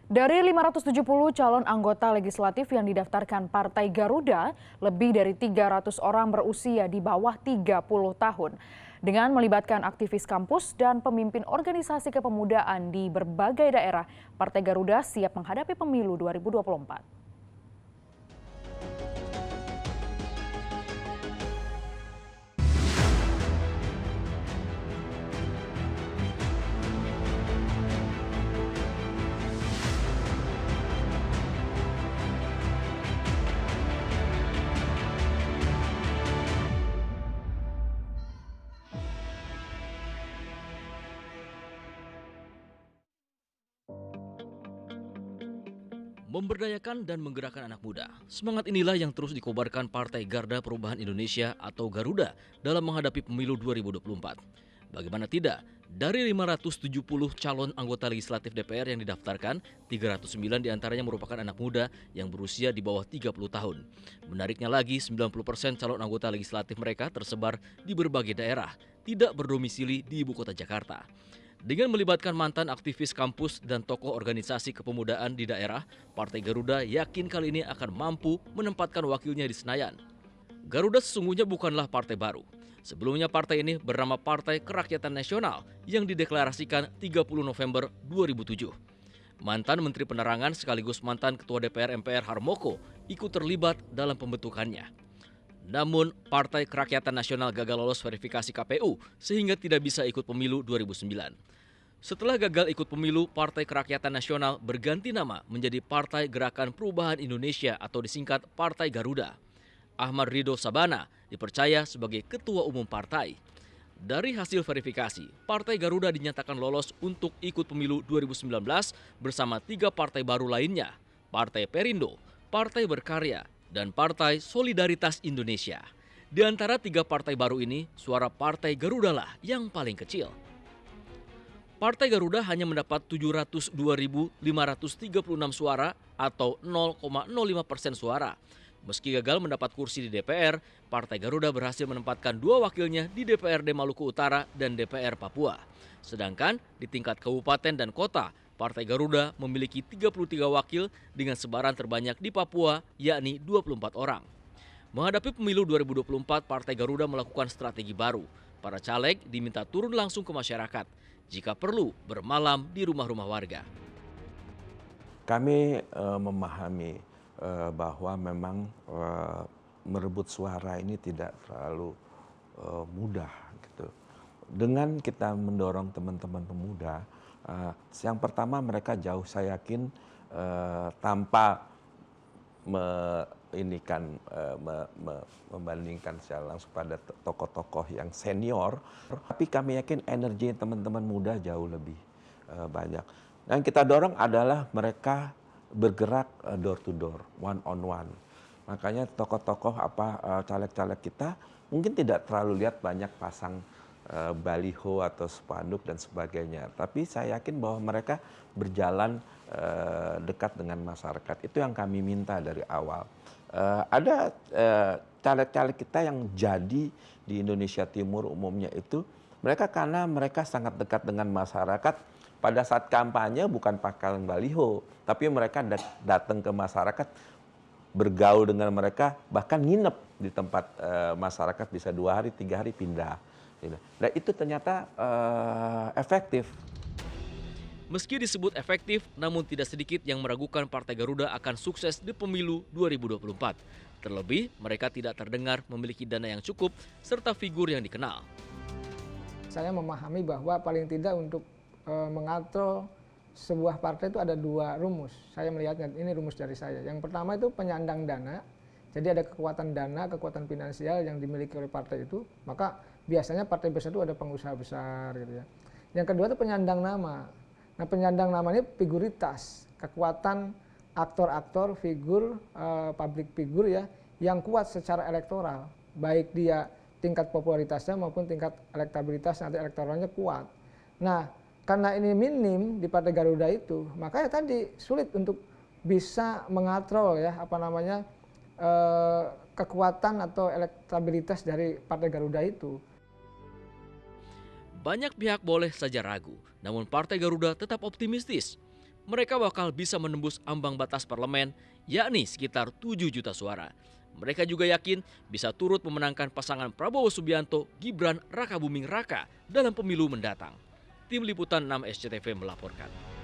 Dari 570 calon anggota legislatif yang didaftarkan Partai Garuda, lebih dari 300 orang berusia di bawah 30 tahun. Dengan melibatkan aktivis kampus dan pemimpin organisasi kepemudaan di berbagai daerah, Partai Garuda siap menghadapi pemilu 2024. Memberdayakan dan menggerakkan anak muda. Semangat inilah yang terus dikobarkan Partai Garda Perubahan Indonesia atau Garuda dalam menghadapi pemilu 2024. Bagaimana tidak, dari 570 calon anggota legislatif DPR yang didaftarkan, 309 diantaranya merupakan anak muda yang berusia di bawah 30 tahun. Menariknya lagi, 90% calon anggota legislatif mereka tersebar di berbagai daerah, tidak berdomisili di ibu kota Jakarta. Dengan melibatkan mantan aktivis kampus dan tokoh organisasi kepemudaan di daerah, Partai Garuda yakin kali ini akan mampu menempatkan wakilnya di Senayan. Garuda sesungguhnya bukanlah partai baru. Sebelumnya partai ini bernama Partai Kerakyatan Nasional yang dideklarasikan 30 November 2007. Mantan Menteri Penerangan sekaligus mantan Ketua DPR MPR Harmoko ikut terlibat dalam pembentukannya. Namun, Partai Kerakyatan Nasional gagal lolos verifikasi KPU sehingga tidak bisa ikut pemilu 2009. Setelah gagal ikut pemilu, Partai Kerakyatan Nasional berganti nama menjadi Partai Gerakan Perubahan Indonesia atau disingkat Partai Garuda. Ahmad Ridho Sabana dipercaya sebagai Ketua Umum Partai. Dari hasil verifikasi, Partai Garuda dinyatakan lolos untuk ikut pemilu 2019 bersama 3 partai baru lainnya, Partai Perindo, Partai Berkarya, dan Partai Solidaritas Indonesia. Di antara 3 partai baru ini, suara Partai Garuda lah yang paling kecil. Partai Garuda hanya mendapat 702.536 suara atau 0,05% suara. Meski gagal mendapat kursi di DPR, Partai Garuda berhasil menempatkan 2 wakilnya di DPRD Maluku Utara dan DPR Papua. Sedangkan di tingkat kabupaten dan kota, Partai Garuda memiliki 33 wakil dengan sebaran terbanyak di Papua, yakni 24 orang. Menghadapi pemilu 2024, Partai Garuda melakukan strategi baru. Para caleg diminta turun langsung ke masyarakat. Jika perlu, bermalam di rumah-rumah warga. Kami memahami bahwa memang merebut suara ini tidak terlalu mudah gitu. Dengan kita mendorong teman-teman pemuda, yang pertama mereka jauh, saya yakin tanpa membandingkan secara langsung pada tokoh-tokoh yang senior, tapi kami yakin energi teman-teman muda jauh lebih banyak. Yang kita dorong adalah mereka bergerak door to door, one on one. Makanya tokoh-tokoh caleg-caleg kita mungkin tidak terlalu lihat banyak pasang baliho atau spanduk dan sebagainya. Tapi saya yakin bahwa mereka berjalan dekat dengan masyarakat. Itu yang kami minta dari awal. Ada caleg-caleg kita yang jadi di Indonesia Timur umumnya itu, karena mereka sangat dekat dengan masyarakat. Pada saat kampanye bukan pakai baliho, tapi mereka datang ke masyarakat, bergaul dengan mereka, bahkan nginep di tempat masyarakat bisa 2 hari, 3 hari pindah. Dan itu ternyata efektif. Meski disebut efektif, namun tidak sedikit yang meragukan Partai Garuda akan sukses di pemilu 2024. Terlebih, mereka tidak terdengar memiliki dana yang cukup serta figur yang dikenal. Saya memahami bahwa paling tidak untuk mengatur sebuah partai itu ada 2 rumus. Saya melihatnya, ini rumus dari saya. Yang pertama itu penyandang dana. Jadi ada kekuatan dana, kekuatan finansial yang dimiliki oleh partai itu, maka biasanya partai besar itu ada pengusaha besar gitu ya. Yang kedua itu penyandang nama. Nah, penyandang nama ini figuritas, kekuatan aktor-aktor, figur, public figure ya, yang kuat secara elektoral, baik dia tingkat popularitasnya maupun tingkat elektabilitas nanti elektoralnya kuat. Nah, karena ini minim di Partai Garuda itu, makanya tadi sulit untuk bisa mengatrol ya kekuatan atau elektabilitas dari Partai Garuda itu. Banyak pihak boleh saja ragu, namun Partai Garuda tetap optimistis. mereka bakal bisa menembus ambang batas parlemen, yakni sekitar 7 juta suara. Mereka juga yakin bisa turut memenangkan pasangan Prabowo Subianto Gibran Rakabuming Raka dalam pemilu mendatang. Tim Liputan 6 SCTV melaporkan.